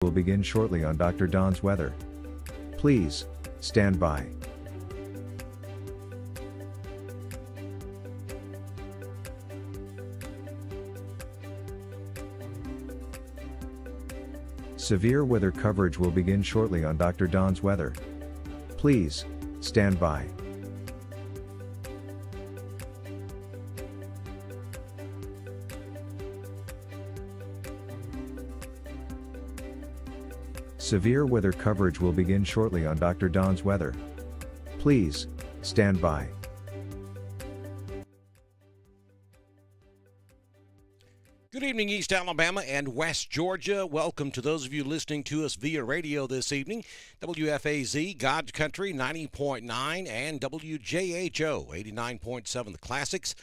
Will begin shortly on Dr. Don's weather. Please stand by. Severe weather coverage will begin shortly on Dr. Don's weather. Please stand by. Severe weather coverage will begin shortly on Dr. Don's weather. Please stand by. Good evening, East Alabama and West Georgia. Welcome to those of you listening to us via radio this evening. WFAZ, God's Country, 90.9, and WJHO, 89.7, the classics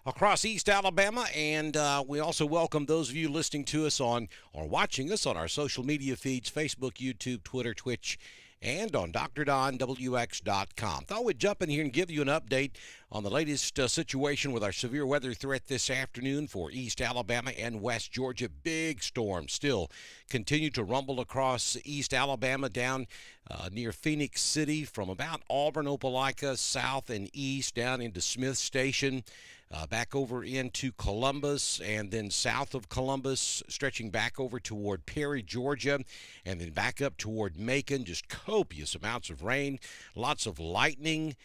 across East Alabama. And we also welcome those of you listening to us on or watching us on our social media feeds, Facebook, YouTube, Twitter, Twitch, and on drdonwx.com. Thought we'd jump in here and give you an update on the latest situation with our severe weather threat this afternoon for East Alabama and West Georgia. Big storms still continue to rumble across East Alabama down near Phoenix City from about Auburn, Opelika, south and east down into Smith Station. Back over into Columbus, and then south of Columbus, stretching back over toward Perry, Georgia, and then back up toward Macon. Just copious amounts of rain, lots of lightning,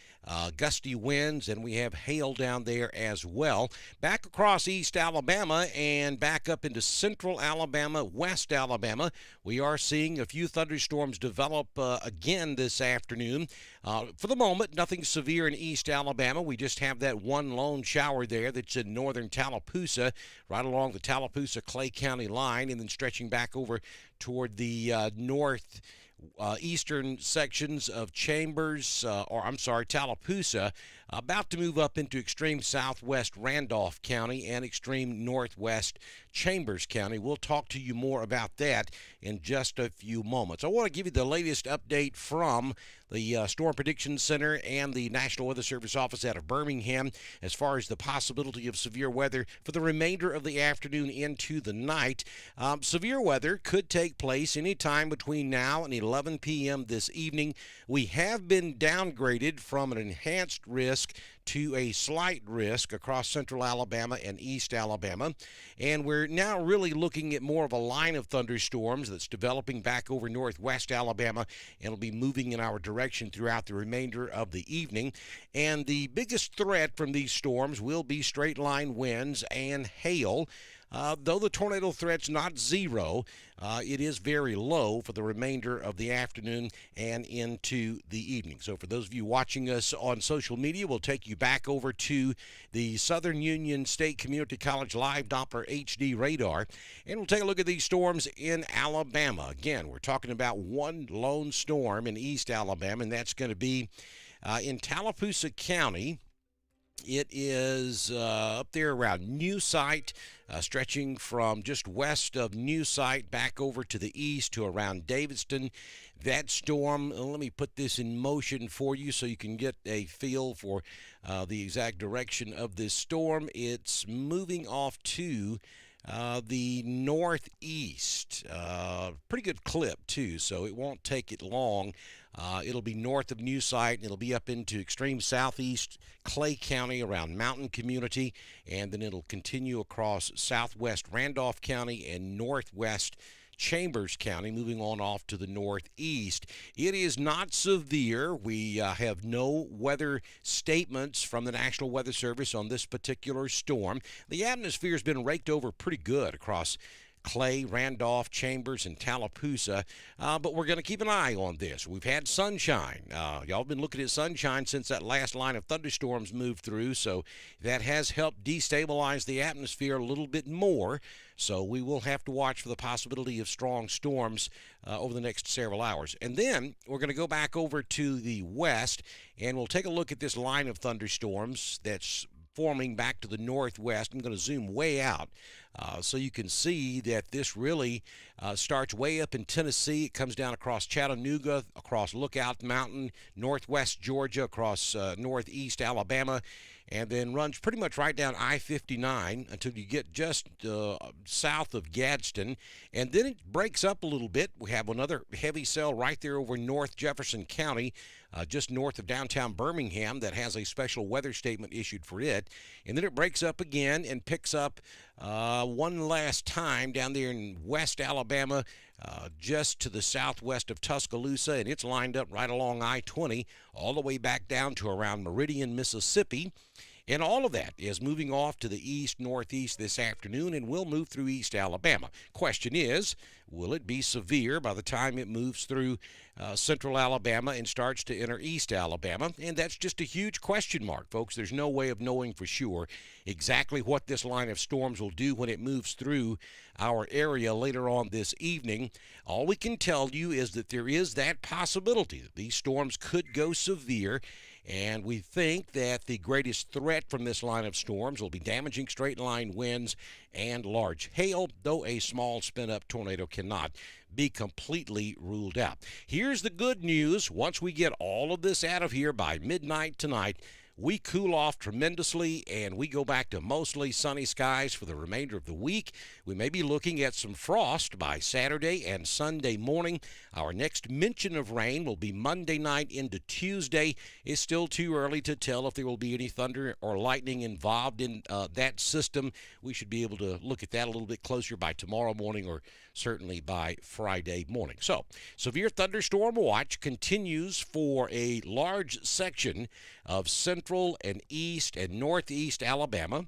gusty winds, and we have hail down there as well. Back across East Alabama and back up into Central Alabama, West Alabama, we are seeing a few thunderstorms develop again this afternoon. For the moment, nothing severe in East Alabama. We just have that one lone shower there that's in northern Tallapoosa, right along the Tallapoosa-Clay County line, and then stretching back over toward the eastern sections of Tallapoosa, about to move up into extreme southwest Randolph County and extreme northwest Chambers County. We'll talk to you more about that in just a few moments. I want to give you the latest update from the Storm Prediction Center and the National Weather Service office out of Birmingham as far as the possibility of severe weather for the remainder of the afternoon into the night. Severe weather could take place anytime between now and 11 p.m. this evening. We have been downgraded from an enhanced risk to a slight risk across central Alabama and east Alabama. And we're now really looking at more of a line of thunderstorms that's developing back over northwest Alabama and will be moving in our direction throughout the remainder of the evening. And the biggest threat from these storms will be straight line winds and hail. Though the tornado threat's not zero, it is very low for the remainder of the afternoon and into the evening. So for those of you watching us on social media, we'll take you back over to the Southern Union State Community College Live Doppler HD radar, and we'll take a look at these storms in Alabama. Again, we're talking about one lone storm in East Alabama, and that's going to be in Tallapoosa County. It is up there around New Site, stretching from just west of New Site back over to the east to around Davidston. That storm, let me put this in motion for you so you can get a feel for the exact direction of this storm. It's moving off to the northeast. Pretty good clip, too, so it won't take it long. It'll be north of New Site, and it'll be up into extreme southeast Clay County around Mountain Community, and then it'll continue across southwest Randolph County and northwest Chambers County, moving on off to the northeast. It is not severe. We have no weather statements from the National Weather Service on this particular storm. The atmosphere has been raked over pretty good across Clay, Randolph, Chambers, and Tallapoosa, but we're going to keep an eye on this. We've had sunshine. Y'all have been looking at sunshine since that last line of thunderstorms moved through, so that has helped destabilize the atmosphere a little bit more. So we will have to watch for the possibility of strong storms over the next several hours. And then we're going to go back over to the west, and we'll take a look at this line of thunderstorms that's forming back to the northwest. I'm going to zoom way out so you can see that this really starts way up in Tennessee. It comes down across Chattanooga, across Lookout Mountain, northwest Georgia, across northeast Alabama, and then runs pretty much right down I-59 until you get just south of Gadsden, and then it breaks up a little bit. We have another heavy cell right there over North Jefferson County, just north of downtown Birmingham, that has a special weather statement issued for it, and then it breaks up again and picks up one last time down there in West Alabama, just to the southwest of Tuscaloosa, and it's lined up right along I-20 all the way back down to around Meridian, Mississippi. And all of that is moving off to the east-northeast this afternoon and will move through East Alabama. Question is, will it be severe by the time it moves through central Alabama and starts to enter East Alabama? And that's just a huge question mark, folks. There's no way of knowing for sure exactly what this line of storms will do when it moves through our area later on this evening. All we can tell you is that there is that possibility that these storms could go severe. And we think that the greatest threat from this line of storms will be damaging straight-line winds and large hail, though a small spin-up tornado cannot be completely ruled out. Here's the good news. Once we get all of this out of here by midnight tonight, we cool off tremendously, and we go back to mostly sunny skies for the remainder of the week. We may be looking at some frost by Saturday and Sunday morning. Our next mention of rain will be Monday night into Tuesday. It's still too early to tell if there will be any thunder or lightning involved in that system. We should be able to look at that a little bit closer by tomorrow morning, or certainly by Friday morning. So, severe thunderstorm watch continues for a large section of central and east and northeast Alabama.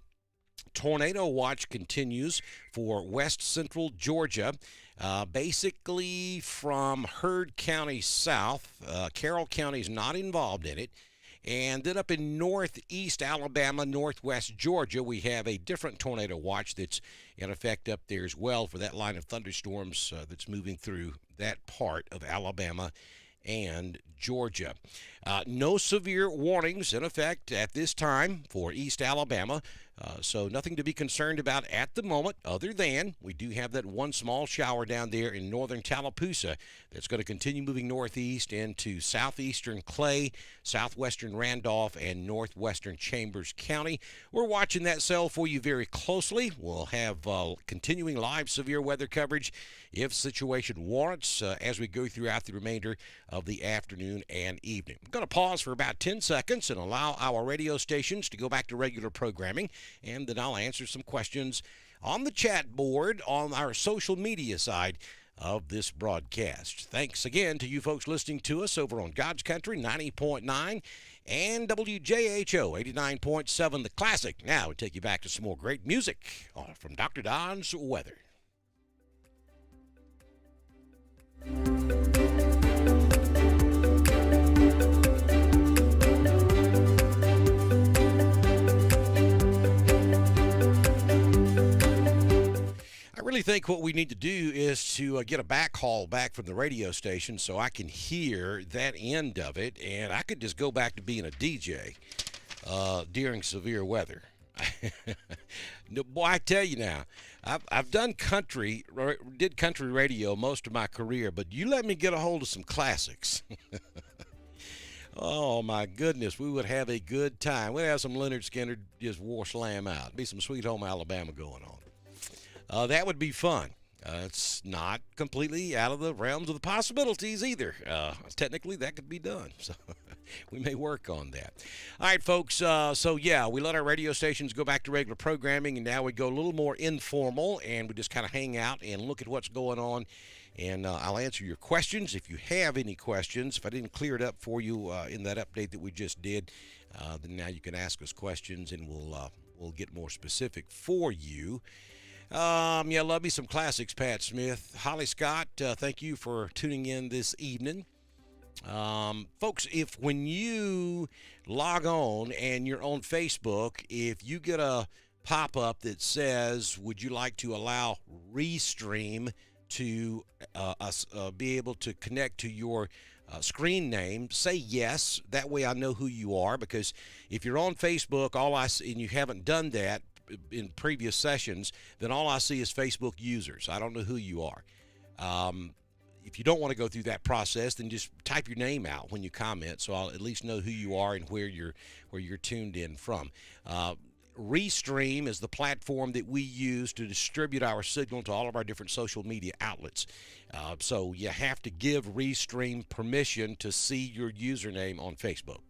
Tornado watch continues for west central Georgia, basically from Heard County south. Carroll County is not involved in it. And then up in northeast Alabama, northwest Georgia, we have a different tornado watch that's in effect up there as well for that line of thunderstorms that's moving through that part of Alabama and Georgia. No severe warnings in effect at this time for East Alabama, so nothing to be concerned about at the moment, other than we do have that one small shower down there in northern Tallapoosa that's going to continue moving northeast into southeastern Clay, southwestern Randolph, and northwestern Chambers County. We're watching that cell for you very closely. We'll have continuing live severe weather coverage if situation warrants as we go throughout the remainder of the afternoon and evening. I'm going to pause for about 10 seconds and allow our radio stations to go back to regular programming, and then I'll answer some questions on the chat board on our social media side of this broadcast. Thanks again to you folks listening to us over on God's Country 90.9 and WJHO 89.7 The Classic. Now we take you back to some more great music from Dr. Don's Weather. I really think what we need to do is to get a backhaul back from the radio station so I can hear that end of it, and I could just go back to being a DJ during severe weather. No, boy, I tell you now, I've done did country radio most of my career, but you let me get a hold of some classics. Oh, my goodness, we would have a good time. We'd have some Leonard Skinner just war slam out. Be some Sweet Home Alabama going on. That would be fun. It's not completely out of the realms of the possibilities either. Technically, that could be done. So we may work on that. All right, folks. So, yeah, we let our radio stations go back to regular programming, and now we go a little more informal, and we just kind of hang out and look at what's going on. And I'll answer your questions if you have any questions. If I didn't clear it up for you in that update that we just did, then now you can ask us questions, and we'll get more specific for you. Yeah, love me some classics, Pat Smith. Holly Scott, thank you for tuning in this evening. Folks, when you log on and you're on Facebook, if you get a pop-up that says, would you like to allow Restream to be able to connect to your screen name, say yes. That way I know who you are, because if you're on Facebook and you haven't done that in previous sessions, then all I see is Facebook users. I don't know who you are. if you don't want to go through that process, then just type your name out when you comment, so I'll at least know who you are and where you're tuned in from. Restream is the platform that we use to distribute our signal to all of our different social media outlets. So you have to give Restream permission to see your username on Facebook.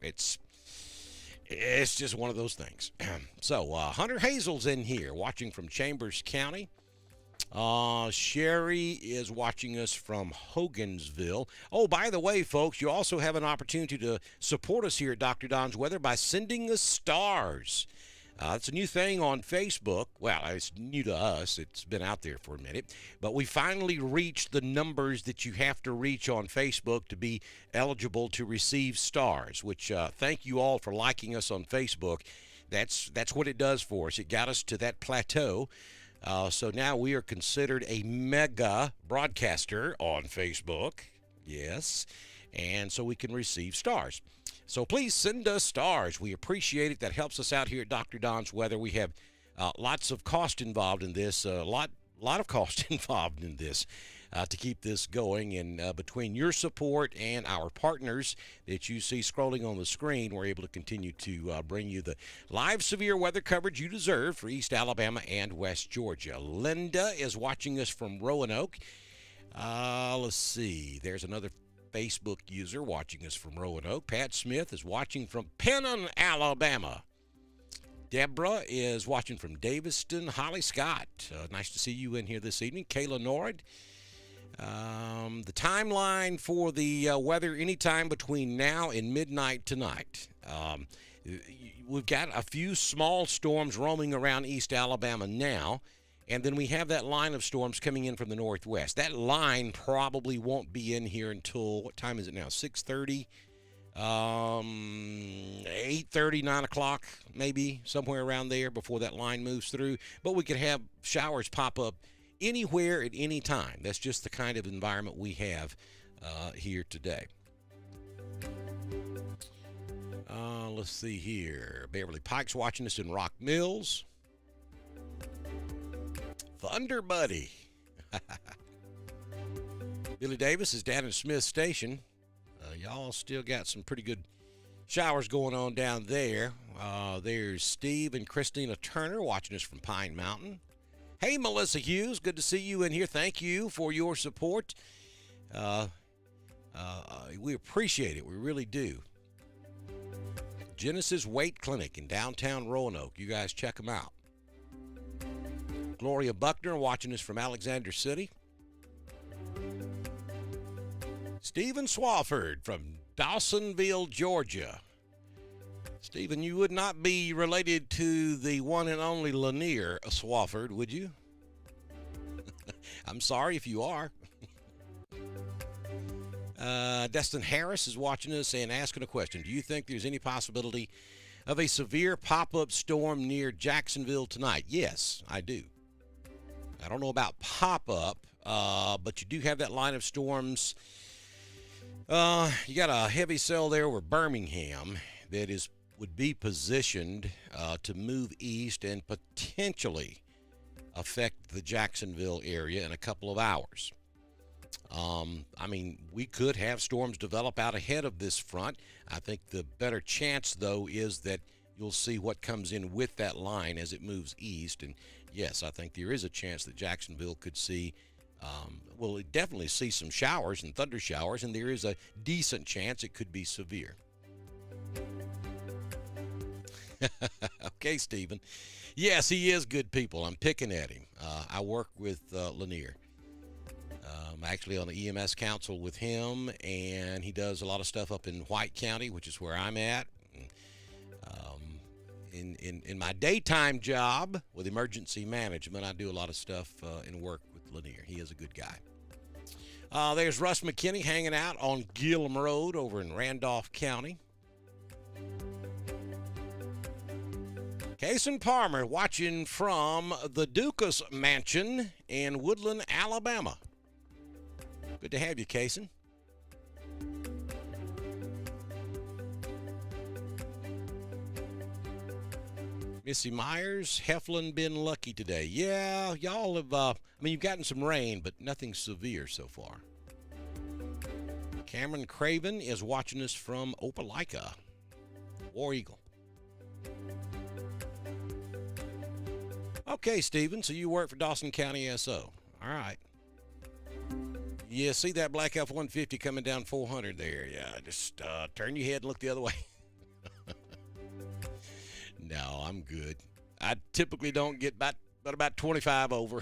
It's just one of those things. So Hunter Hazel's in here watching from Chambers County. Sherry is watching us from Hogansville. Oh, by the way, folks, you also have an opportunity to support us here at Dr. Don's Weather by sending us stars. It's a new thing on Facebook. Well, it's new to us. It's been out there for a minute. But we finally reached the numbers that you have to reach on Facebook to be eligible to receive stars, which thank you all for liking us on Facebook. That's what it does for us. It got us to that plateau. So now we are considered a mega broadcaster on Facebook. Yes. And so we can receive stars. So please send us stars. We appreciate it. That helps us out here at Dr. Don's Weather. We have lots of cost involved in this, a lot of cost involved in this to keep this going. And between your support and our partners that you see scrolling on the screen, we're able to continue to bring you the live severe weather coverage you deserve for East Alabama and West Georgia. Linda is watching us from Roanoke. Let's see. There's another Facebook user watching us from Roanoke. Pat Smith is watching from Pennon, Alabama. Deborah is watching from Daviston. Holly Scott, nice to see you in here this evening. Kayla Nord. The timeline for the weather anytime between now and midnight tonight. We've got a few small storms roaming around East Alabama now. And then we have that line of storms coming in from the northwest. That line probably won't be in here until, what time is it now? 6:30, 8:30, 9 o'clock, maybe, somewhere around there before that line moves through. But we could have showers pop up anywhere at any time. That's just the kind of environment we have here today. Let's see here. Beverly Pike's watching us in Rock Mills. Thunder Buddy. Billy Davis is down in Smith Station. Y'all still got some pretty good showers going on down there. There's Steve and Christina Turner watching us from Pine Mountain. Hey, Melissa Hughes, good to see you in here. Thank you for your support. We appreciate it. We really do. Genesis Weight Clinic in downtown Roanoke. You guys check them out. Gloria Buckner watching us from Alexander City. Stephen Swafford from Dawsonville, Georgia. Stephen, you would not be related to the one and only Lanier Swafford, would you? I'm sorry if you are. Destin Harris is watching us and asking a question. Do you think there's any possibility of a severe pop-up storm near Jacksonville tonight? Yes, I do. I don't know about pop-up, but you do have that line of storms. You got a heavy cell there over Birmingham that would be positioned to move east and potentially affect the Jacksonville area in a couple of hours. I mean, we could have storms develop out ahead of this front. I think the better chance, though, is that you'll see what comes in with that line as it moves east. And yes, I think there is a chance that Jacksonville could see, well, definitely see some showers and thunder showers, and there is a decent chance it could be severe. Okay, Stephen. Yes, he is good people. I'm picking at him. I work with Lanier. I'm actually on the EMS council with him, and he does a lot of stuff up in White County, which is where I'm at. In my daytime job with emergency management, I do a lot of stuff and work with Lanier. He is a good guy. There's Russ McKinney hanging out on Gillum Road over in Randolph County. Kason Palmer watching from the Dukas Mansion in Woodland, Alabama. Good to have you, Kason. Missy Myers, Heflin been lucky today. Yeah, y'all have, I mean, you've gotten some rain, but nothing severe so far. Cameron Craven is watching us from Opelika. War Eagle. Okay, Stephen, so you work for Dawson County SO. All right. Yeah, see that black F-150 coming down 400 there. Yeah, just turn your head and look the other way. No, I'm good. I typically don't get but about 25 over.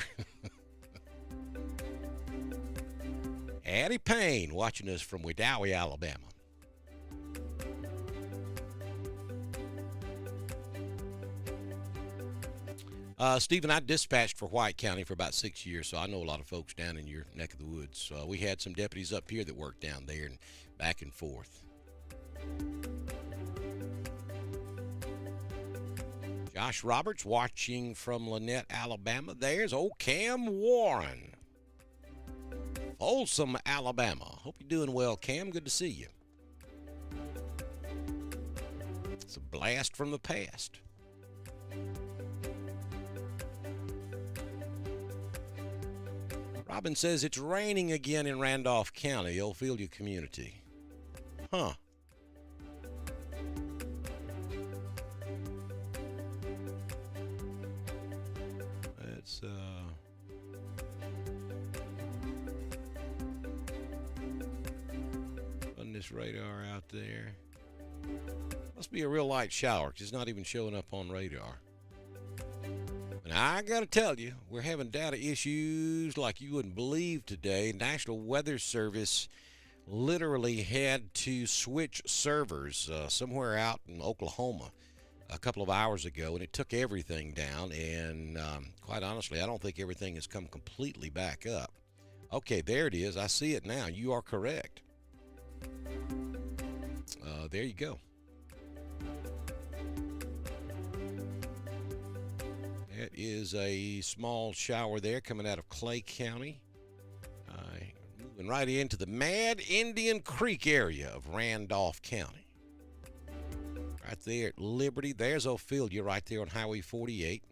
Addie Payne watching us from Wedowee, Alabama. Stephen, I dispatched for White County for about 6 years, so I know a lot of folks down in your neck of the woods. We had some deputies up here that worked down there and back and forth. Josh Roberts watching from Lynette, Alabama. There's old Cam Warren. Folsom, Alabama. Hope you're doing well, Cam. Good to see you. It's a blast from the past. Robin says it's raining again in Randolph County, Ophelia community. Huh. Let's run this radar out there. Must be a real light shower because it's not even showing up on radar. And I got to tell you, we're having data issues like you wouldn't believe today. National Weather Service literally had to switch servers somewhere out in Oklahoma a couple of hours ago, and it took everything down. And quite honestly, I don't think everything has come completely back up. Okay, there it is. I see it now. You are correct. There you go. That is a small shower there coming out of Clay County. Moving right into the Mad Indian Creek area of Randolph County. Right there at Liberty. There's Ophelia right there on Highway 48.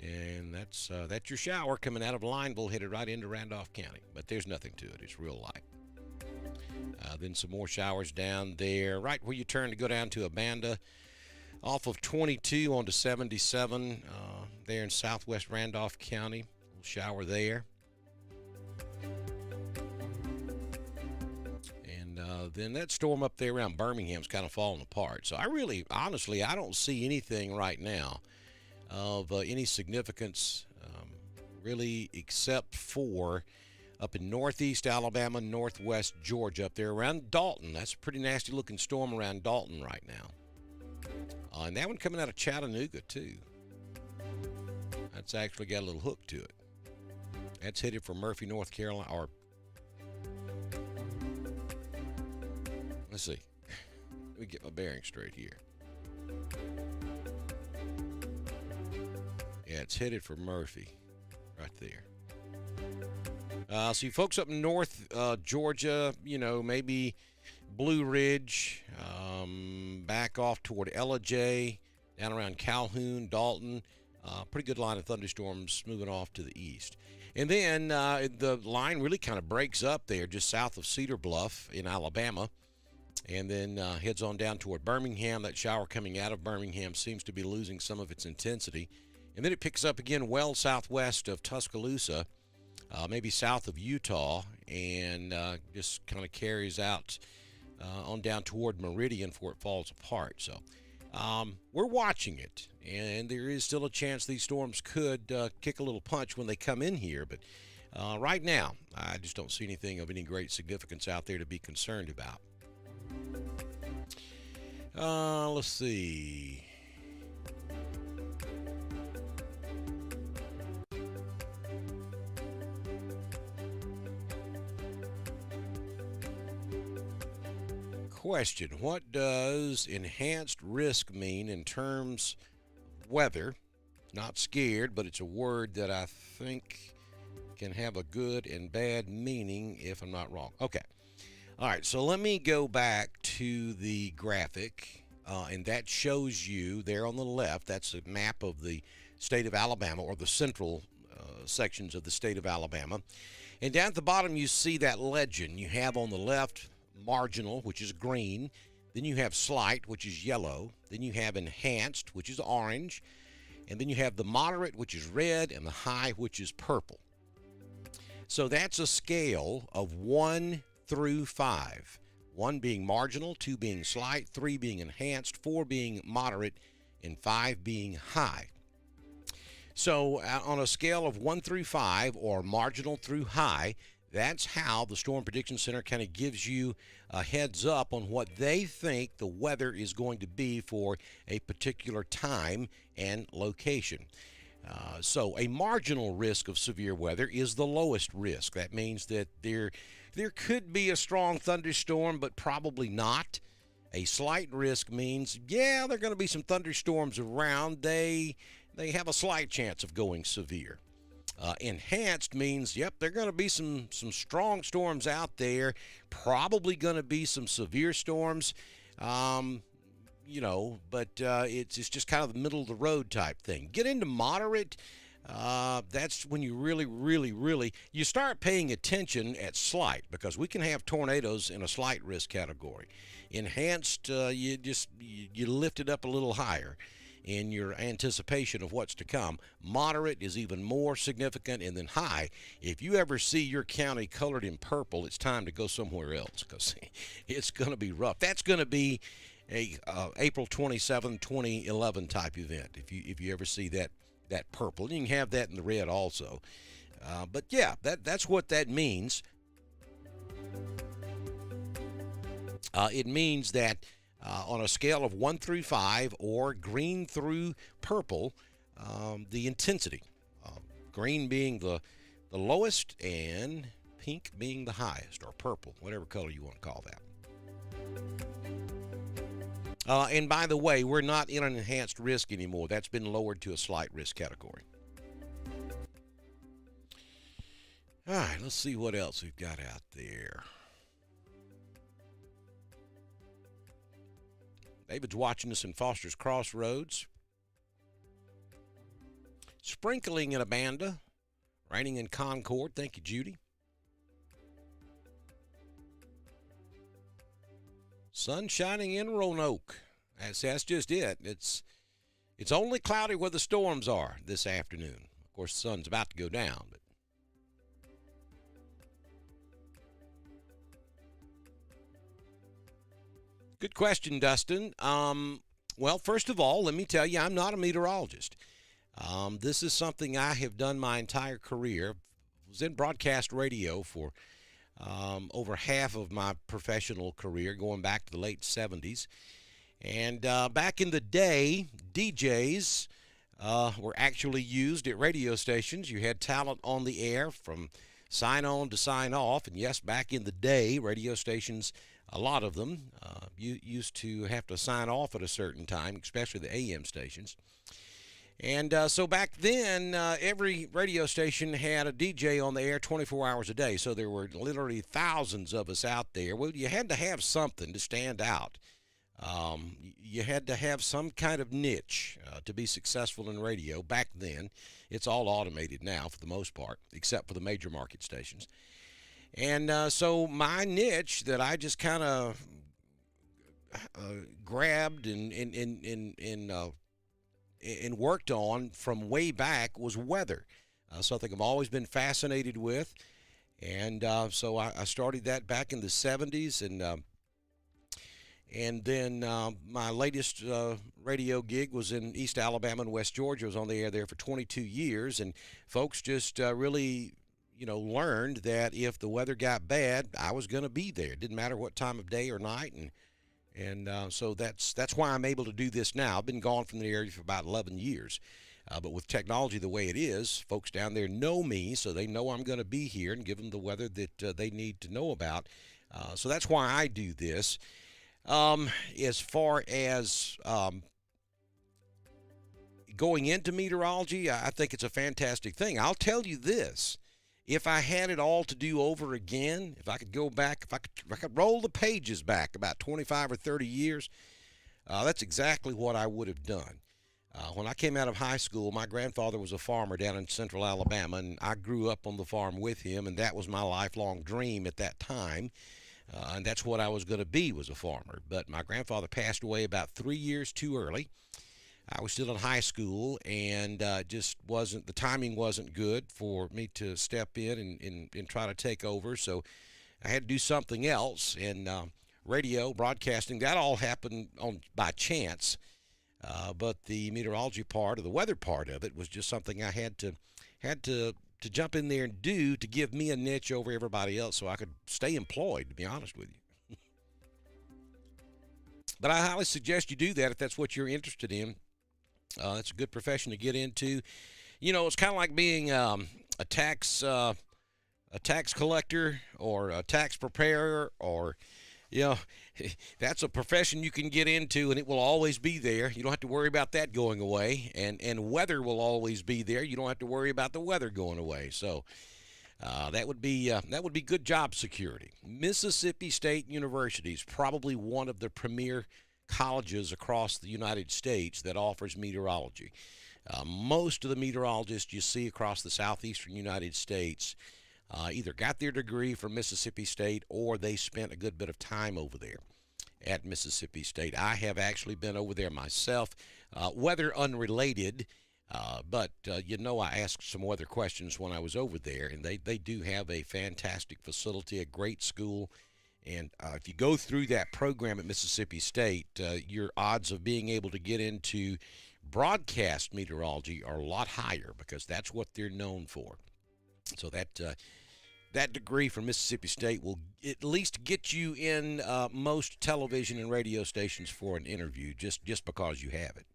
And that's your shower coming out of Lineville, headed right into Randolph County. But there's nothing to it. It's real light. Then some more showers down there, right where you turn to go down to Abanda. Off of 22 onto 77 there in southwest Randolph County. We'll shower there. And then that storm up there around Birmingham's kind of falling apart. So honestly, I don't see anything right now of any significance really except for up in northeast Alabama, northwest Georgia, up there around Dalton. That's a pretty nasty looking storm around Dalton right now. And that one coming out of Chattanooga, too. That's actually got a little hook to it. That's headed for Murphy, North Carolina. Or, let's see. Let me get my bearings straight here. Yeah, it's headed for Murphy right there. So you folks up in north Georgia, maybe Blue Ridge, back off toward Ellijay, down around Calhoun, Dalton. Pretty good line of thunderstorms moving off to the east. And then the line really kind of breaks up there just south of Cedar Bluff in Alabama, and then heads on down toward Birmingham. That shower coming out of Birmingham seems to be losing some of its intensity. And then it picks up again well southwest of Tuscaloosa, maybe south of Utah, and just kind of carries out on down toward Meridian before it falls apart. So we're watching it, and there is still a chance these storms could kick a little punch when they come in here. But right now, I just don't see anything of any great significance out there to be concerned about. Let's see. Question: what does enhanced risk mean in terms of weather? Not scared, but it's a word that I think can have a good and bad meaning if I'm not wrong. Okay. All right, so let me go back to the graphic, and that shows you there on the left, that's a map of the state of Alabama, or the central sections of the state of Alabama. And down at the bottom, you see that legend. You have on the left marginal, which is green. Then you have slight, which is yellow. Then you have enhanced, which is orange. And then you have the moderate, which is red, and the high, which is purple. So that's a scale of 1 through 5. 1 being marginal, 2 being slight, 3 being enhanced, 4 being moderate, and 5 being high. So on a scale of 1 through 5, or marginal through high, that's how the Storm Prediction Center kind of gives you a heads up on what they think the weather is going to be for a particular time and location. So a marginal risk of severe weather is the lowest risk. That means that there could be a strong thunderstorm, but probably not. A slight risk means, yeah, there are going to be some thunderstorms around. They have a slight chance of going severe. Enhanced means, yep, there are going to be some strong storms out there, probably going to be some severe storms, but it's just kind of the middle of the road type thing. Get into moderate, that's when you really, you start paying attention at slight, because we can have tornadoes in a slight risk category. Enhanced, you lift it up a little higher in your anticipation of what's to come. Moderate is even more significant, and then high. If you ever see your county colored in purple, it's time to go somewhere else, because it's going to be rough. That's going to be a April 27, 2011 type event. If you ever see that purple, and you can have that in the red also. But yeah, that's what that means. It means that on a scale of 1 through 5, or green through purple, the intensity. Green being the lowest, and pink being the highest, or purple, whatever color you want to call that. And by the way, we're not in an enhanced risk anymore. That's been lowered to a slight risk category. All right, let's see what else we've got out there. David's watching us in Foster's Crossroads. Sprinkling in Abanda. Raining in Concord. Thank you, Judy. Sun shining in Roanoke. That's just it. It's only cloudy where the storms are this afternoon. Of course, the sun's about to go down, but good question, Dustin. Well, first of all, let me tell you, I'm not a meteorologist. This is something I have done my entire career. I was in broadcast radio for over half of my professional career, going back to the late 70s. And back in the day, DJs were actually used at radio stations. You had talent on the air from sign on to sign off. And yes, back in the day, radio stations, a lot of them, you used to have to sign off at a certain time, especially the AM stations. And so back then, every radio station had a DJ on the air 24 hours a day. So there were literally thousands of us out there. Well, you had to have something to stand out. You had to have some kind of niche to be successful in radio back then. It's all automated now for the most part, except for the major market stations. And so my niche that I just kind of grabbed and worked on from way back was weather, something I've always been fascinated with. And so I started that back in the 70s, and then my latest radio gig was in East Alabama and West Georgia. I was on the air there for 22 years, and folks just really learned that if the weather got bad, I was going to be there. It didn't matter what time of day or night, and so that's why I'm able to do this now. I've been gone from the area for about 11 years, but with technology the way it is, folks down there know me, so they know I'm going to be here and give them the weather that they need to know about. So that's why I do this. As far as going into meteorology, I think it's a fantastic thing. I'll tell you this. If I had it all to do over again, if I could go back, if I could roll the pages back about 25 or 30 years, that's exactly what I would have done. When I came out of high school, my grandfather was a farmer down in central Alabama, and I grew up on the farm with him, and that was my lifelong dream at that time. And that's what I was going to be, was a farmer. But my grandfather passed away about 3 years too early. I was still in high school, and just wasn't the timing wasn't good for me to step in and try to take over. So I had to do something else. And radio, broadcasting, that all happened on by chance. But the meteorology part, or the weather part of it, was just something I had to jump in there and do to give me a niche over everybody else, so I could stay employed. To be honest with you, but I highly suggest you do that if that's what you're interested in. It's a good profession to get into. You know, it's kind of like being a tax uh, a tax collector or a tax preparer, or you know, that's a profession you can get into, and it will always be there. You don't have to worry about that going away, and weather will always be there. You don't have to worry about the weather going away. So that would be good job security. Mississippi State University is probably one of the premier colleges across the United States that offers meteorology. Most of the meteorologists you see across the southeastern United States either got their degree from Mississippi State, or they spent a good bit of time over there at Mississippi State. I have actually been over there myself, weather unrelated, but I asked some weather questions when I was over there, and they do have a fantastic facility, a great school. And if you go through that program at Mississippi State, your odds of being able to get into broadcast meteorology are a lot higher, because that's what they're known for. So that degree from Mississippi State will at least get you in most television and radio stations for an interview, just because you have it.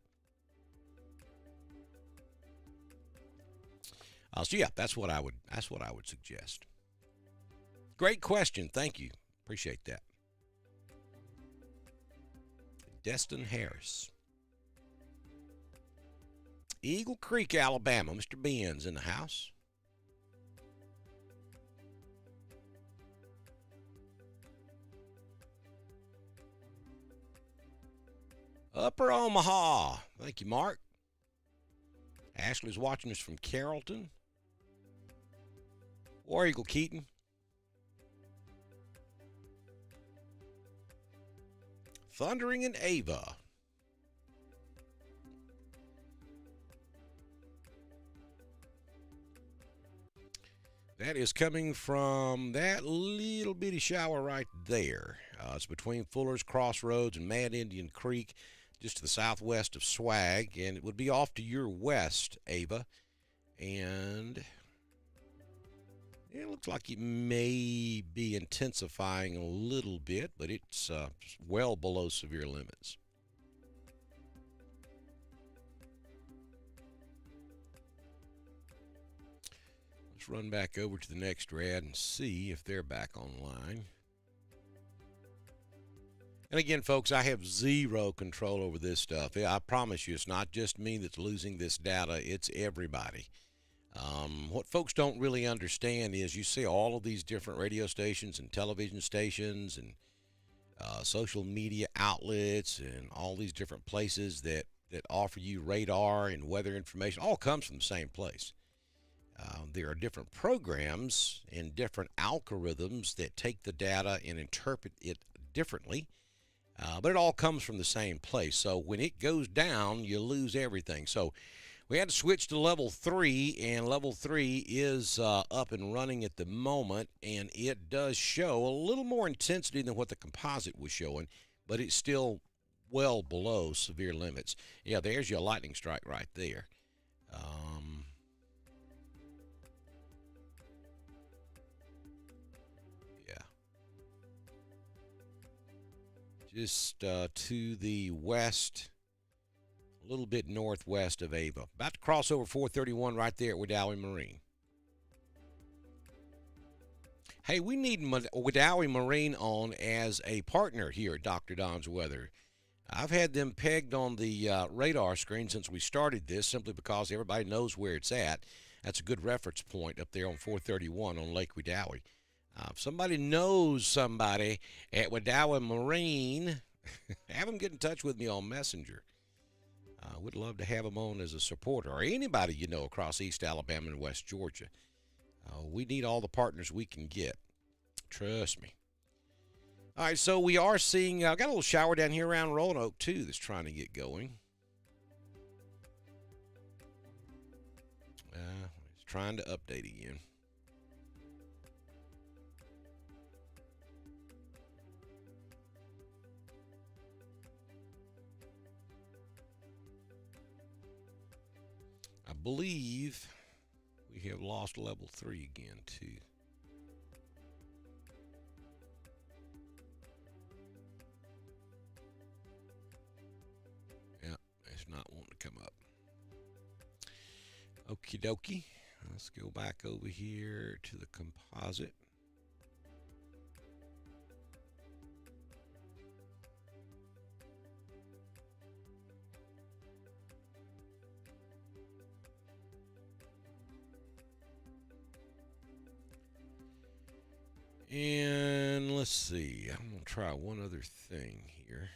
So yeah, that's what I would suggest. Great question, thank you, appreciate that. Destin Harris, Eagle Creek, Alabama. Mr. Ben's in the house. Upper Omaha. Thank you, Mark. Ashley's watching us from Carrollton. War Eagle Keaton. Thundering in Ava. That is coming from that little bitty shower right there. It's between Fuller's Crossroads and Mad Indian Creek, just to the southwest of Swag, and it would be off to your west, Ava. And it looks like it may be intensifying a little bit, but it's well below severe limits. Let's run back over to the next rad and see if they're back online. And again, folks, I have zero control over this stuff. I promise you, it's not just me that's losing this data. It's everybody. What folks don't really understand is you see all of these different radio stations and television stations and social media outlets and all these different places that offer you radar and weather information. All comes from the same place. There are different programs and different algorithms that take the data and interpret it differently. But it all comes from the same place. So when it goes down, you lose everything. So we had to switch to level 3, and level 3 is up and running at the moment, and it does show a little more intensity than what the composite was showing, but it's still well below severe limits. Yeah, there's your lightning strike right there. Just to the west, a little bit northwest of Ava. About to cross over 431 right there at Wedowee Marine. Hey, we need Wedowee Marine on as a partner here at Dr. Don's Weather. I've had them pegged on the radar screen since we started this, simply because everybody knows where it's at. That's a good reference point up there on 431 on Lake Wedowee. If somebody knows somebody at Wedowee Marine, have them get in touch with me on Messenger. We'd love to have them on as a supporter, or anybody you know across East Alabama and West Georgia. We need all the partners we can get. Trust me. All right, so we are seeing, got a little shower down here around Roanoke, too, that's trying to get going. It's trying to update again. I believe we have lost level 3 again, too. Yeah, it's not wanting to come up. Okie dokie. Let's go back over here to the composite. And let's see, I'm going to try one other thing here.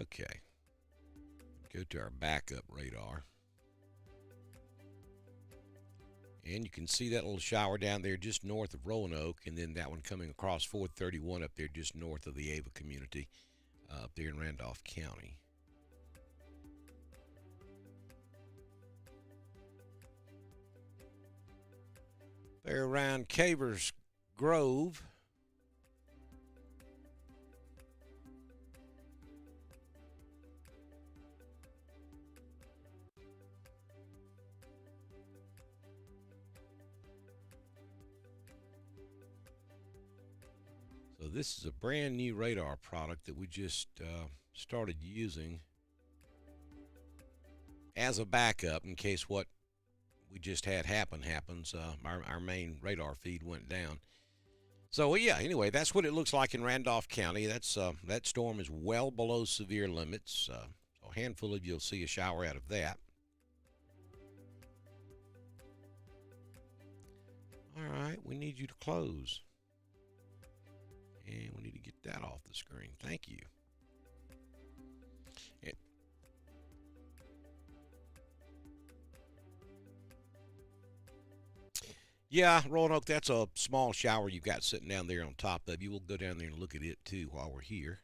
Okay. Go to our backup radar. And you can see that little shower down there just north of Roanoke, and then that one coming across 431 up there just north of the Ava community up there in Randolph County. There around Cavers Grove. So this is a brand new radar product that we just started using as a backup in case what we just had happens. Our main radar feed went down. So yeah, anyway, that's what it looks like in Randolph County. That's that storm is well below severe limits. So a handful of you'll see a shower out of that. All right, we need you to close. And we need to get that off the screen. Thank you. Yeah, Roanoke, that's a small shower you've got sitting down there on top of you. We'll go down there and look at it, too, while we're here.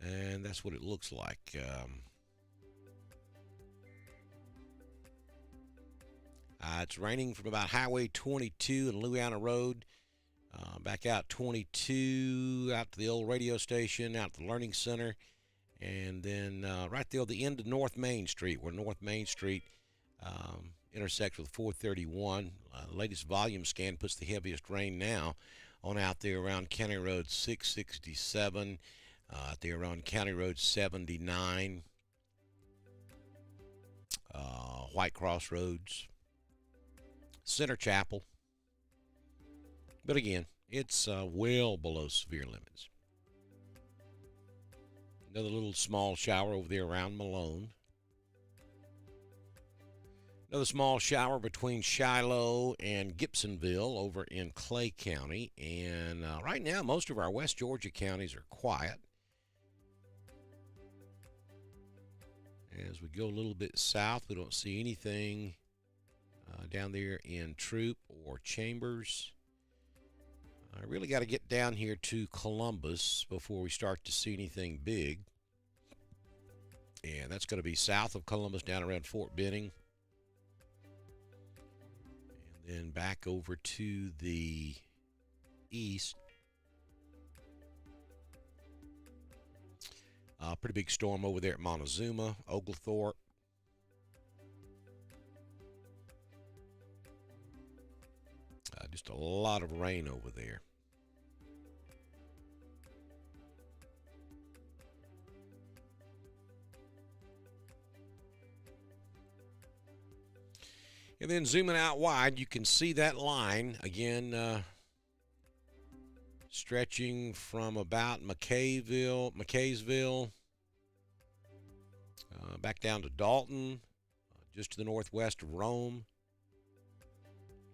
And that's what it looks like. It's raining from about Highway 22 and Louisiana Road, back out 22, out to the old radio station, out to the Learning Center, and then right there at the end of North Main Street, where North Main Street intersects with 431. Latest volume scan puts the heaviest rain now on out there around County Road 667, out there around County Road 79, White Cross Roads, Center Chapel. But again, it's well below severe limits. Another little small shower over there around Malone. Another small shower between Shiloh and Gibsonville over in Clay County. And right now, most of our West Georgia counties are quiet. As we go a little bit south, we don't see anything down there in Troop or Chambers. I really got to get down here to Columbus before we start to see anything big. And that's going to be south of Columbus, down around Fort Benning. And then back over to the east. Pretty big storm over there at Montezuma, Oglethorpe. Just a lot of rain over there. And then zooming out wide, you can see that line again, stretching from about McKaysville, back down to Dalton, just to the northwest of Rome,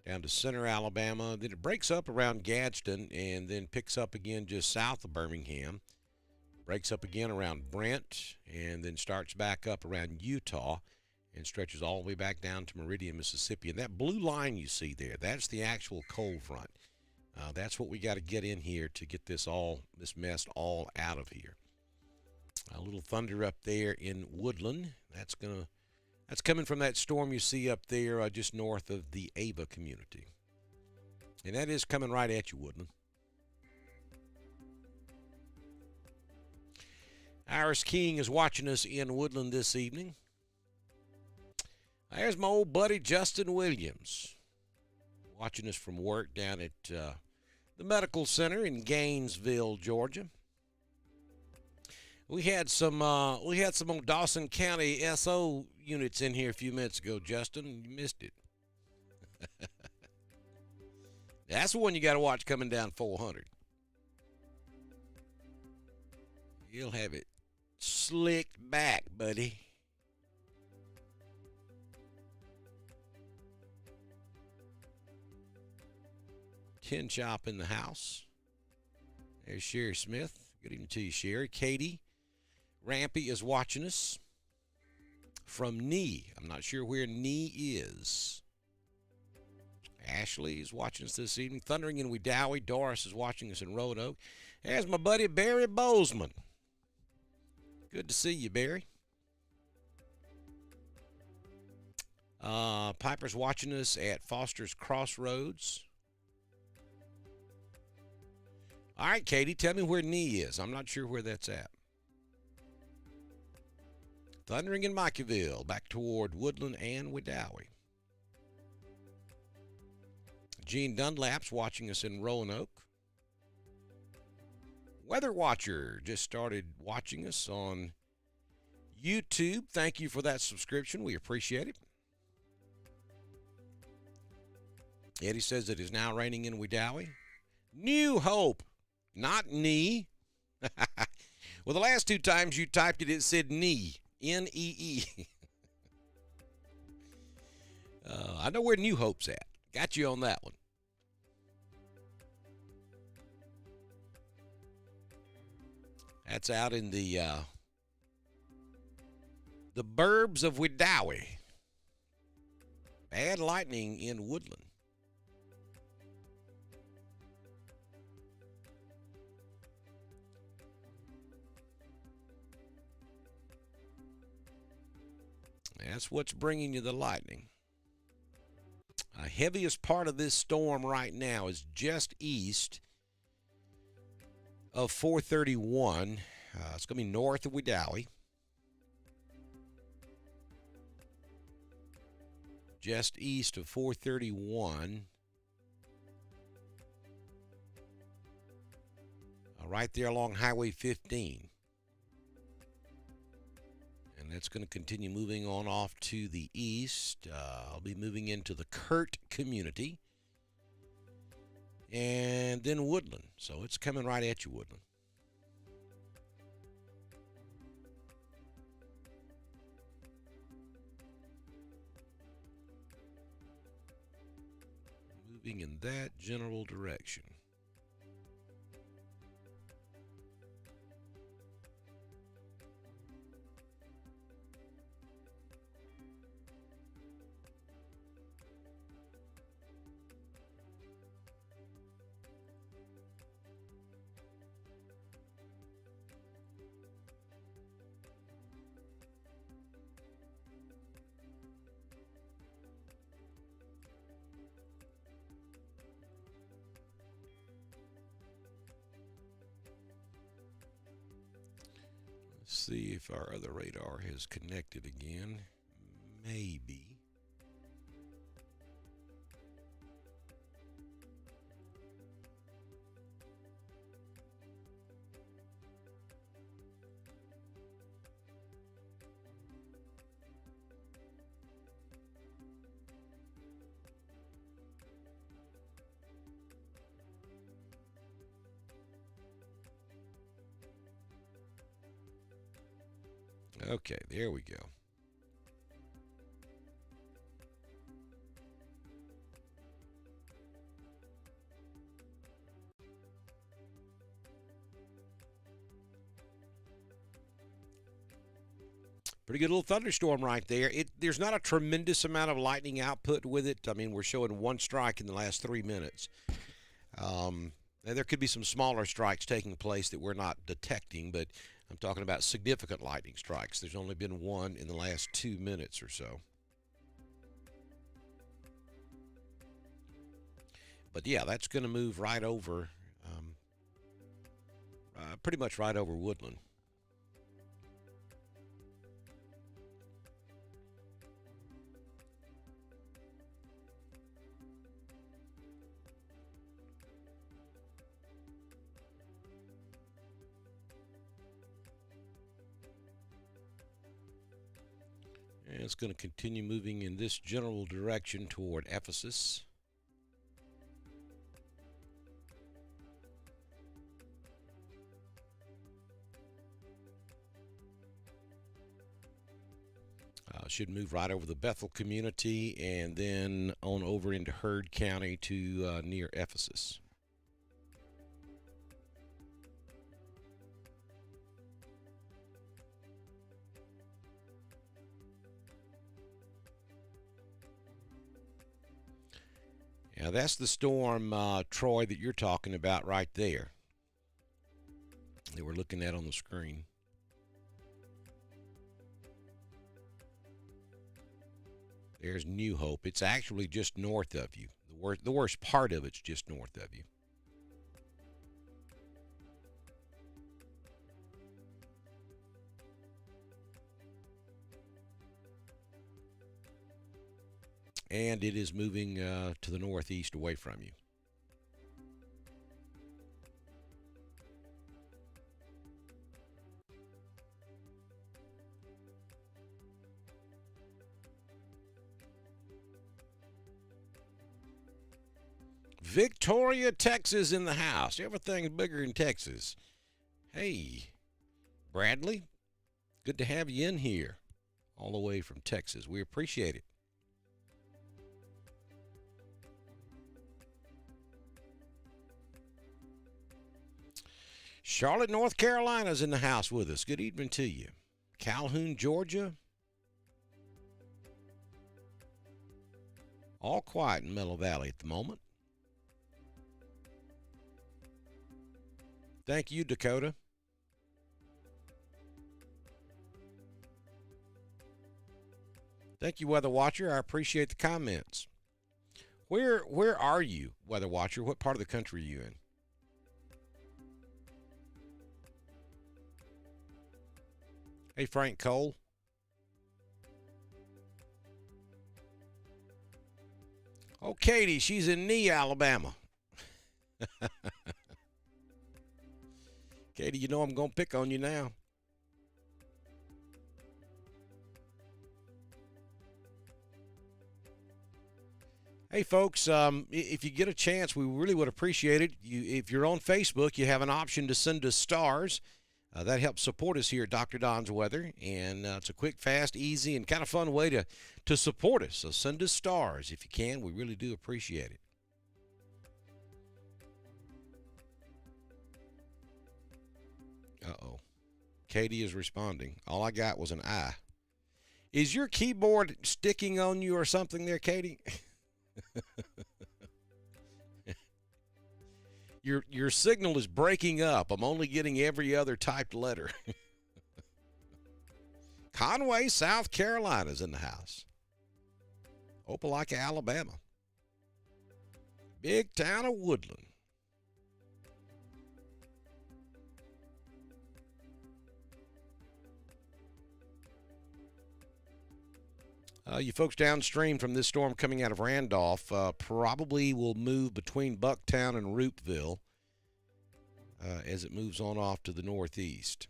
down to Center, Alabama. Then it breaks up around Gadsden and then picks up again just south of Birmingham. Breaks up again around Brent and then starts back up around Utah and stretches all the way back down to Meridian, Mississippi. And that blue line you see there, that's the actual cold front. That's what we got to get in here to get this mess all out of here. A little thunder up there in Woodland. That's coming from that storm you see up there just north of the Ava community. And that is coming right at you, Woodland. Iris King is watching us in Woodland this evening. There's my old buddy Justin Williams watching us from work down at the medical center in Gainesville, Georgia. We had some old Dawson County SO units in here a few minutes ago, Justin. You missed it. That's the one you got to watch coming down 400. You'll have it slicked back, buddy. Tin Shop in the house. There's Sherry Smith. Good evening to you, Sherry. Katie Rampy is watching us from Nee. I'm not sure where Nee is. Ashley is watching us this evening. Thundering in Wedowee. Doris is watching us in Roanoke. There's my buddy Barry Bozeman. Good to see you, Barry. Piper's watching us at Foster's Crossroads. All right, Katie, tell me where Nee is. I'm not sure where that's at. Thundering in Micahville, back toward Woodland and Wedowee. Gene Dunlap's watching us in Roanoke. Weather Watcher just started watching us on YouTube. Thank you for that subscription. We appreciate it. Eddie says it is now raining in Wedowee. New Hope, not knee. Well, the last two times you typed it, it said knee. N-E-E. I know where New Hope's at. Got you on that one. That's out in the burbs of Wedowee. Bad lightning in Woodland. That's what's bringing you the lightning. Heaviest part of this storm right now is just east of 431. It's going to be north of Wedowee. Just east of 431. Right there along Highway 15. And that's going to continue moving on off to the east. I'll be moving into the Kurt community. And then Woodland. So it's coming right at you, Woodland. Moving in that general direction. See if our other radar has connected again. Maybe. Okay, there we go. Pretty good little thunderstorm right there. There's not a tremendous amount of lightning output with it. I mean, we're showing one strike in the last 3 minutes. And there could be some smaller strikes taking place that we're not detecting, but I'm talking about significant lightning strikes. There's only been one in the last 2 minutes or so. But yeah, that's going to move right over, pretty much right over Woodland. And it's going to continue moving in this general direction toward Ephesus. Should move right over the Bethel community and then on over into Heard County to near Ephesus. Now that's the storm, Troy, that you're talking about right there that we're looking at on the screen. There's New Hope. It's actually just north of you. The worst part of it's just north of you. And it is moving to the northeast away from you. Victoria, Texas in the house. Everything's bigger in Texas. Hey, Bradley, good to have you in here all the way from Texas. We appreciate it. Charlotte, North Carolina's in the house with us. Good evening to you. Calhoun, Georgia. All quiet in Mellow Valley at the moment. Thank you, Dakota. Thank you, Weather Watcher. I appreciate the comments. Where are you, Weather Watcher? What part of the country are you in? Hey, Frank Cole. Oh, Katie, she's in Nee, Alabama. Katie, you know I'm going to pick on you now. Hey, folks, if you get a chance, we really would appreciate it. If you're on Facebook, you have an option to send us stars. That helps support us here at Dr. Don's Weather, and it's a quick, fast, easy, and kind of fun way to support us. So send us stars if you can. We really do appreciate it. Uh-oh. Katie is responding. All I got was an I. Is your keyboard sticking on you or something there, Katie? Your signal is breaking up. I'm only getting every other typed letter. Conway, South Carolina's in the house. Opelika, Alabama. Big town of Woodland. You folks downstream from this storm coming out of Randolph probably will move between Bucktown and Roopville as it moves on off to the northeast.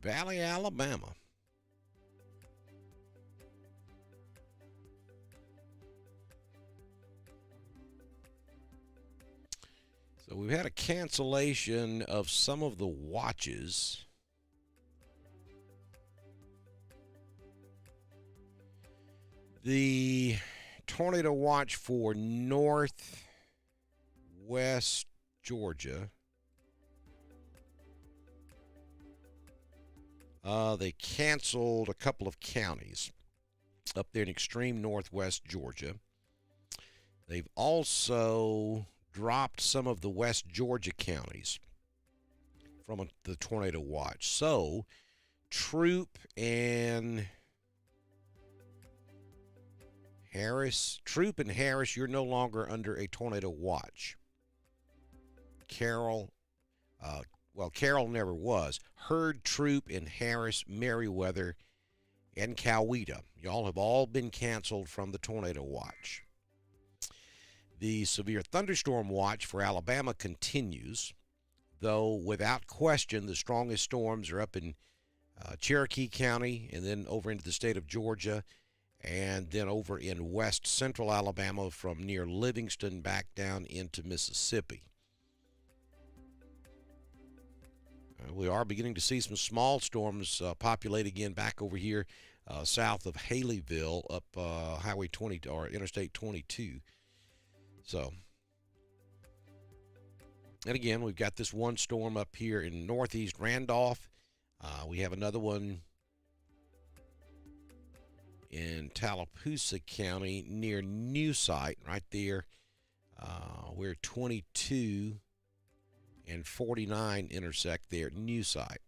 Valley, Alabama. So we've had a cancellation of some of the watches. The tornado watch for northwest Georgia. They canceled a couple of counties up there in extreme northwest Georgia. They've also dropped some of the West Georgia counties from the tornado watch. So, Troop and Harris, you're no longer under a tornado watch. Carroll never was. Hurd, Troop, and Harris, Meriwether, and Coweta. Y'all have all been canceled from the tornado watch. The severe thunderstorm watch for Alabama continues, though without question the strongest storms are up in Cherokee County and then over into the state of Georgia and then over in west central Alabama from near Livingston back down into Mississippi. We are beginning to see some small storms populate again back over here south of Haleyville up Highway 20 or Interstate 22. So, and again, we've got this one storm up here in northeast Randolph. We have another one in Tallapoosa County near New Site, right there where 22 and 49 intersect there at New Site.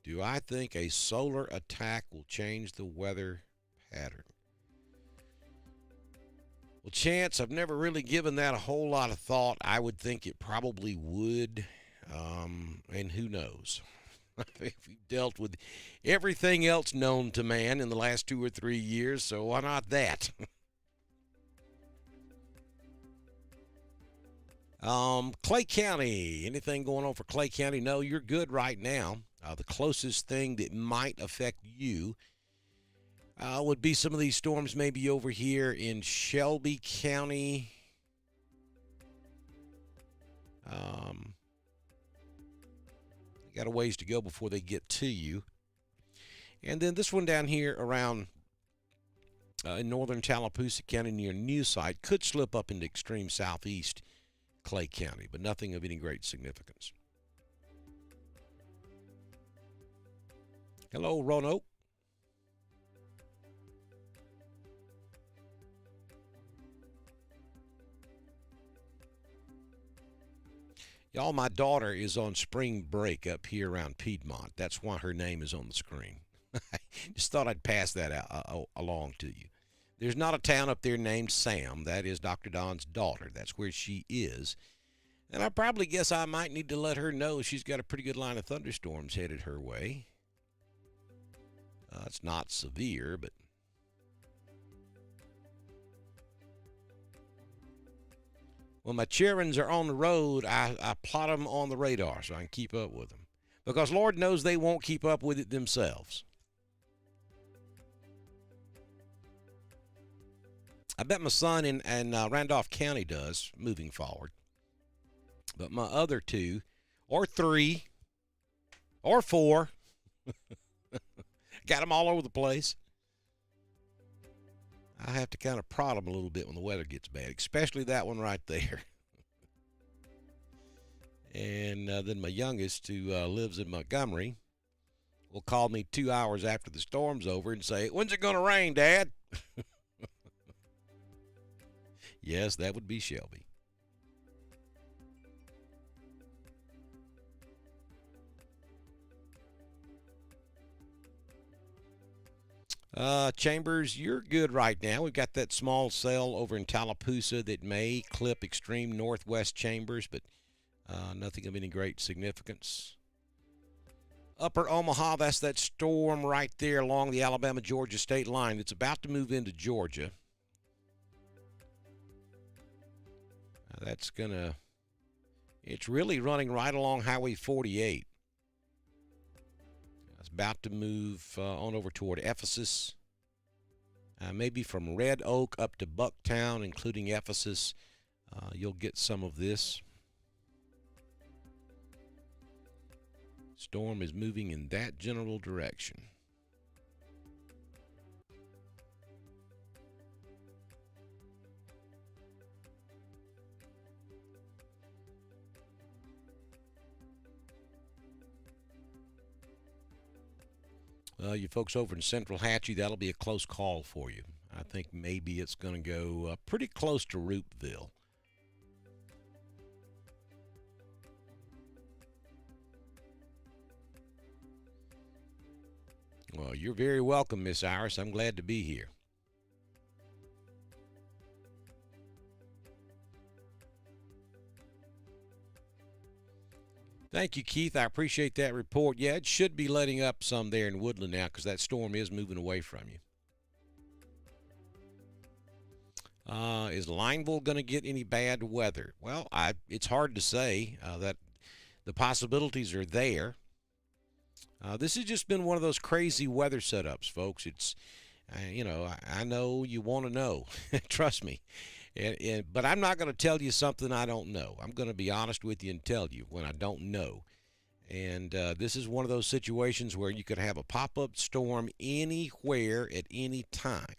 Do I think a solar attack will change the weather pattern? Well, Chance, I've never really given that a whole lot of thought. I would think it probably would, and who knows? We've dealt with everything else known to man in the last 2 or 3 years, so why not that? Clay County, anything going on for Clay County? No, you're good right now. The closest thing that might affect you would be some of these storms maybe over here in Shelby County. You got a ways to go before they get to you. And then this one down here around in northern Tallapoosa County near New Site could slip up into extreme southeast Clay County, but nothing of any great significance. Hello, Roanoke. Y'all, my daughter is on spring break up here around Piedmont. That's why her name is on the screen. Just thought I'd pass that along to you. There's not a town up there named Sam. That is Dr. Don's daughter. That's where she is. And I probably guess I might need to let her know she's got a pretty good line of thunderstorms headed her way. It's not severe, but when my children are on the road, I plot them on the radar so I can keep up with them. Because Lord knows they won't keep up with it themselves. I bet my son in Randolph County does, moving forward. But my other 2, or 3, or 4, got them all over the place. I have to kind of prod them a little bit when the weather gets bad, especially that one right there. And then my youngest, who lives in Montgomery, will call me 2 hours after the storm's over and say, "When's it going to rain, Dad?" Yes, that would be Shelby. Chambers, you're good right now. We've got that small cell over in Tallapoosa that may clip extreme northwest Chambers, but nothing of any great significance. Upper Omaha, that's that storm right there along the Alabama-Georgia state line. It's about to move into Georgia. that's gonna. It's really running right along Highway 48. It's about to move on over toward Ephesus. Maybe from Red Oak up to Bucktown, including Ephesus. You'll get some of this. Storm is moving in that general direction. You folks over in Central Hatchie, that'll be a close call for you. I think maybe it's going to go pretty close to Roopville. Well, you're very welcome, Miss Iris. I'm glad to be here. Thank you, Keith. I appreciate that report. Yeah, it should be letting up some there in Woodland now because that storm is moving away from you. Is Lineville going to get any bad weather? Well, it's hard to say. That the possibilities are there. This has just been one of those crazy weather setups, folks. It's, I know you want to know. Trust me. But I'm not going to tell you something I don't know. I'm going to be honest with you and tell you when I don't know. And this is one of those situations where you could have a pop-up storm anywhere at any time.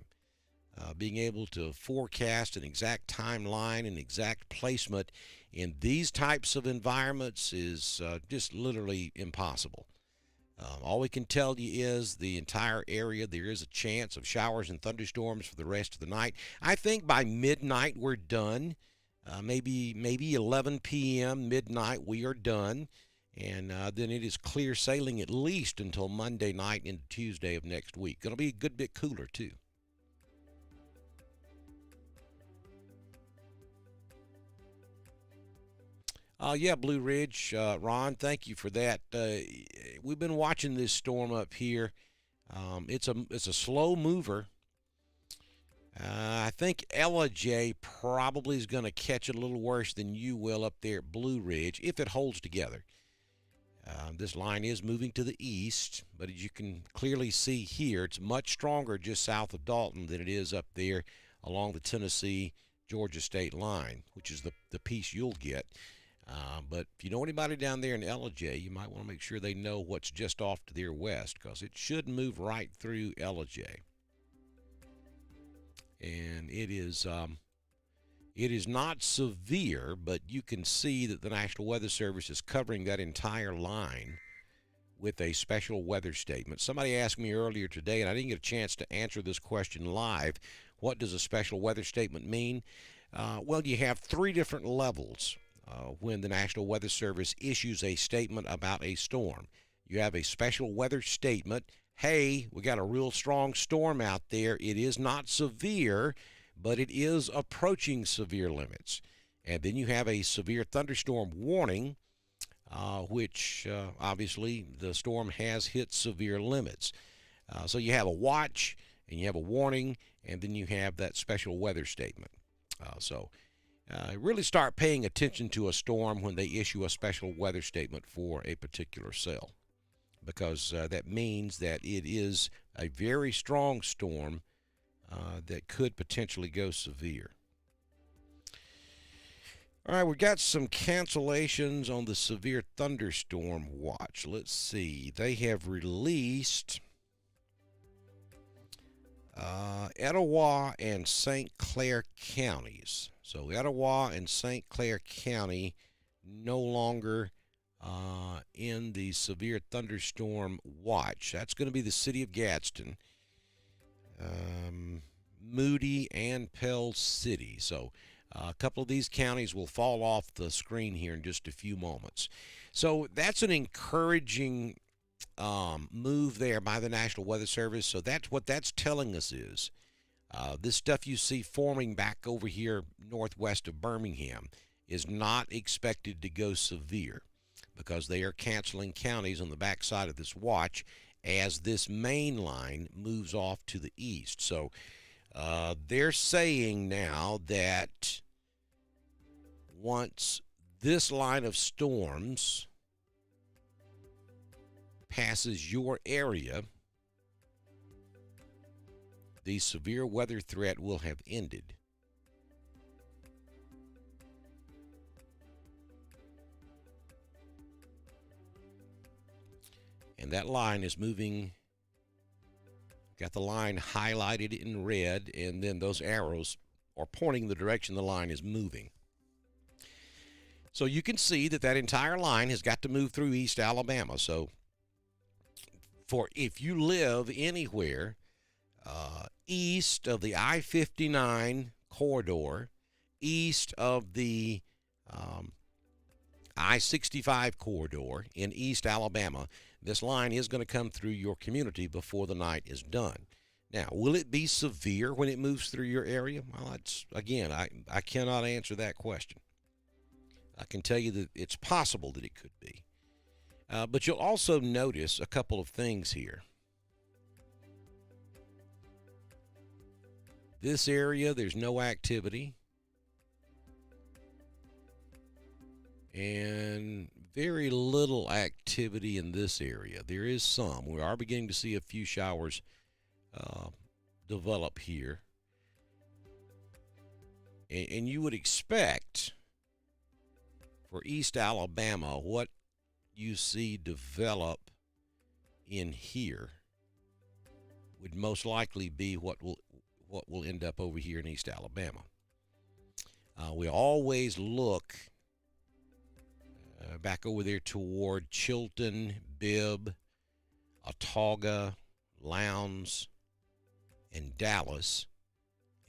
Being able to forecast an exact timeline and exact placement in these types of environments is just literally impossible. All we can tell you is the entire area, there is a chance of showers and thunderstorms for the rest of the night. I think by midnight we're done. Maybe 11 p.m., midnight, we are done. And then it is clear sailing at least until Monday night into Tuesday of next week. Going to be a good bit cooler, too. Yeah, Blue Ridge, Ron, thank you for that. We've been watching this storm up here. It's a slow mover. I think Ella J probably is going to catch it a little worse than you will up there at Blue Ridge if it holds together. This line is moving to the east, but as you can clearly see here, it's much stronger just south of Dalton than it is up there along the Tennessee-Georgia state line, which is the piece you'll get. But if you know anybody down there in LJ, you might want to make sure they know what's just off to their west, because it should move right through LJ. And it is not severe, but you can see that the National Weather Service is covering that entire line with a special weather statement. Somebody asked me earlier today, and I didn't get a chance to answer this question live. What does a special weather statement mean? Well, you have three different levels. When the National Weather Service issues a statement about a storm. You have a special weather statement. Hey, we got a real strong storm out there. It is not severe, but it is approaching severe limits. And then you have a severe thunderstorm warning, which obviously the storm has hit severe limits. So you have a watch, and you have a warning, and then you have that special weather statement. Really start paying attention to a storm when they issue a special weather statement for a particular cell, because that means that it is a very strong storm that could potentially go severe. All right, we've got some cancellations on the severe thunderstorm watch. Let's see. They have released Etowah and St. Clair counties. So Etowah and St. Clair County no longer in the severe thunderstorm watch. That's going to be the city of Gadsden, Moody, and Pell City. So a couple of these counties will fall off the screen here in just a few moments. So that's an encouraging move there by the National Weather Service. So that's what that's telling us is this stuff you see forming back over here northwest of Birmingham is not expected to go severe, because they are canceling counties on the backside of this watch as this main line moves off to the east. So they're saying now that once this line of storms passes your area, the severe weather threat will have ended. And that line is moving, got the line highlighted in red, and then those arrows are pointing the direction the line is moving. So you can see that that entire line has got to move through East Alabama. So if you live anywhere east of the I-59 corridor, east of the I-65 corridor in East Alabama, this line is going to come through your community before the night is done. Now, will it be severe when it moves through your area? Well, again, I cannot answer that question. I can tell you that it's possible that it could be. But you'll also notice a couple of things here. This area, there's no activity. And very little activity in this area. There is some. We are beginning to see a few showers develop here. And you would expect for East Alabama, what you see develop in here would most likely be what will end up over here in East Alabama. We always look back over there toward Chilton, Bibb, Autauga, Lowndes, and Dallas.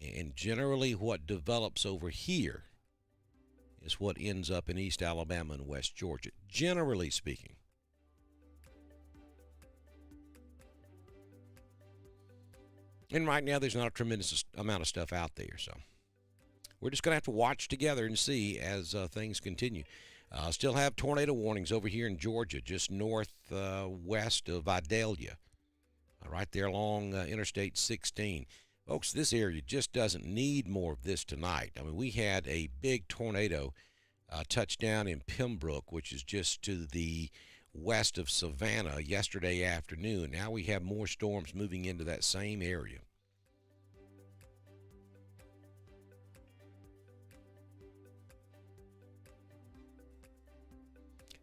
And generally what develops over here is what ends up in East Alabama and West Georgia, generally speaking. And right now there's not a tremendous amount of stuff out there, so we're just going to have to watch together and see as things continue. Still have tornado warnings over here in Georgia, just northwest of Vidalia, right there along Interstate 16. Folks, this area just doesn't need more of this tonight. I mean, we had a big tornado touch down in Pembroke, which is just to the west of Savannah, yesterday afternoon. Now we have more storms moving into that same area.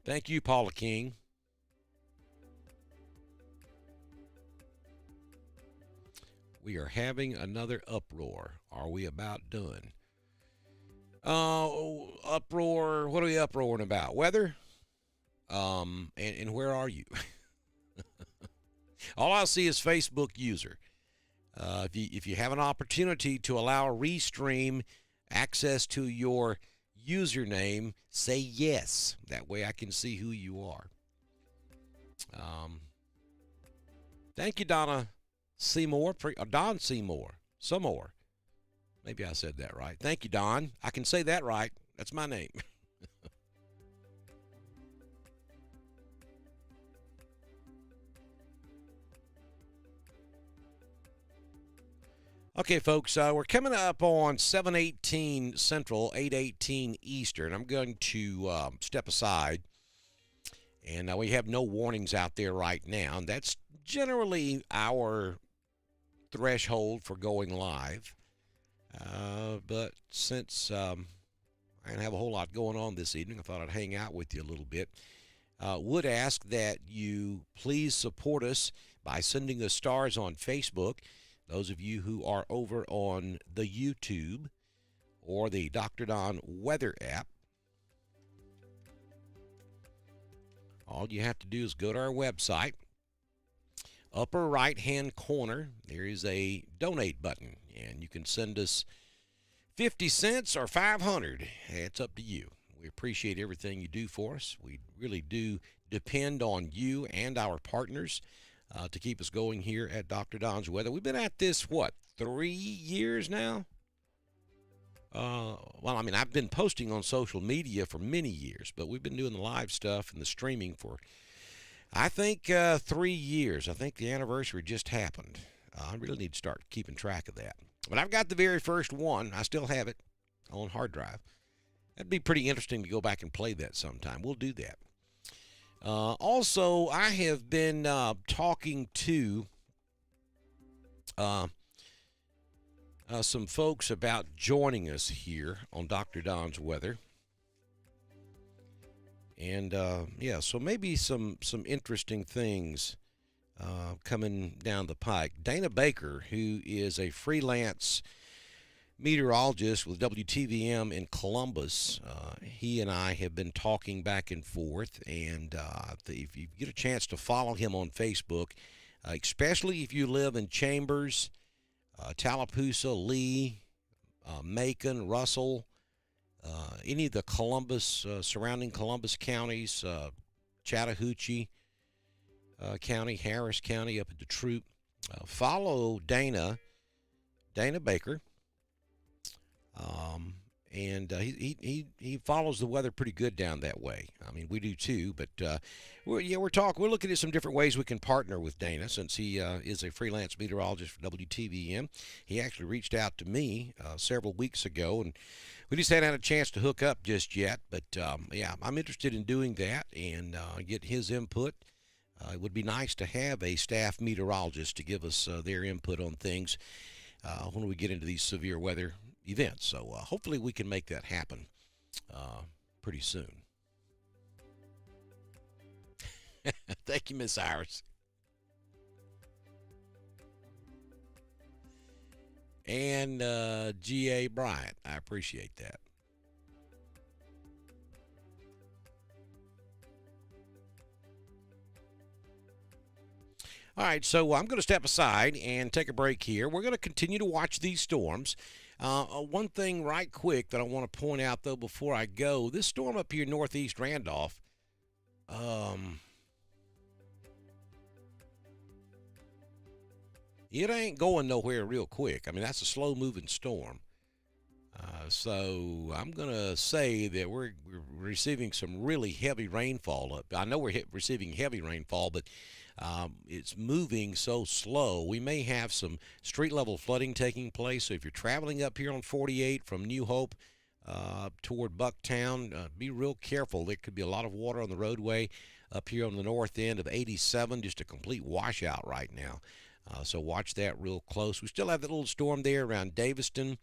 Thank you, Paula King. We are having another uproar. Are we about done? Uproar. What are we uproaring about? Weather? And where are you? All I see is Facebook user. If you have an opportunity to allow a restream access to your username, say yes. That way I can see who you are. Thank you, Donna Seymour. Don Seymour. Some more. Maybe I said that right. Thank you, Don. I can say that right. That's my name. Okay, folks, we're coming up on 7:18 Central, 8:18 Eastern. I'm going to step aside, and we have no warnings out there right now. And that's generally our threshold for going live. But since I didn't have a whole lot going on this evening, I thought I'd hang out with you a little bit. Would ask that you please support us by sending us stars on Facebook. Those of you who are over on the YouTube or the Dr. Don Weather app, all you have to do is go to our website. Upper right-hand corner, there is a donate button, and you can send us 50 cents or 500. It's up to you. We appreciate everything you do for us. We really do depend on you and our partners to keep us going here at Dr. Don's Weather. We've been at this, 3 years now? Well, I mean, I've been posting on social media for many years, but we've been doing the live stuff and the streaming for, I think, 3 years. I think the anniversary just happened. I really need to start keeping track of that. But I've got the very first one. I still have it on hard drive. That'd be pretty interesting to go back and play that sometime. We'll do that. Also, I have been talking to some folks about joining us here on Dr. Don's Weather. And, yeah, so maybe some interesting things coming down the pike. Dana Baker, who is a freelance meteorologist with WTVM in Columbus, he and I have been talking back and forth, and if you get a chance to follow him on Facebook, especially if you live in Chambers, Tallapoosa, Lee, Macon, Russell, any of the Columbus, surrounding Columbus counties, Chattahoochee County, Harris County, up at Detroit, follow Dana Baker. And he follows the weather pretty good down that way. I mean, we do too. But we're looking at some different ways we can partner with Dana, since he is a freelance meteorologist for WTVM. He actually reached out to me several weeks ago, and we just hadn't had a chance to hook up just yet. But yeah, I'm interested in doing that and get his input. It would be nice to have a staff meteorologist to give us their input on things when we get into these severe weather events. So hopefully we can make that happen pretty soon. Thank you, Miss Iris. And G.A. Bryant, I appreciate that. All right, so I'm going to step aside and take a break here. We're going to continue to watch these storms. One thing right quick that I want to point out, though, before I go, this storm up here northeast Randolph, it ain't going nowhere real quick. I mean, that's a slow-moving storm. So I'm going to say that we're receiving some really heavy rainfall. I know we're receiving heavy rainfall, but it's moving so slow. We may have some street-level flooding taking place. So if you're traveling up here on 48 from New Hope toward Bucktown, be real careful. There could be a lot of water on the roadway up here on the north end of 87, just a complete washout right now. So watch that real close. We still have that little storm there around Daviston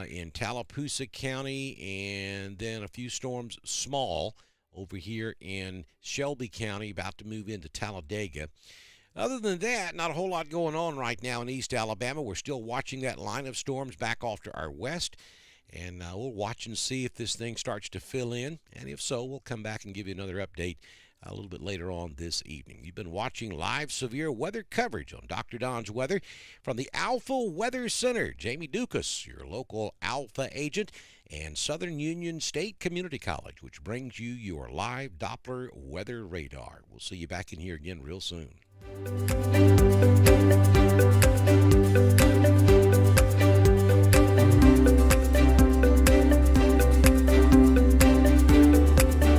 in Tallapoosa County, and then a few storms small over here in Shelby County, about to move into Talladega. Other than that, not a whole lot going on right now in East Alabama. We're still watching that line of storms back off to our west, and we'll watch and see if this thing starts to fill in, and if so, we'll come back and give you another update a little bit later on this evening. You've been watching live severe weather coverage on Dr. Don's Weather from the Alpha Weather Center. Jamie Dukas, your local Alpha agent, and Southern Union State Community College, which brings you your live Doppler weather radar. We'll see you back in here again real soon.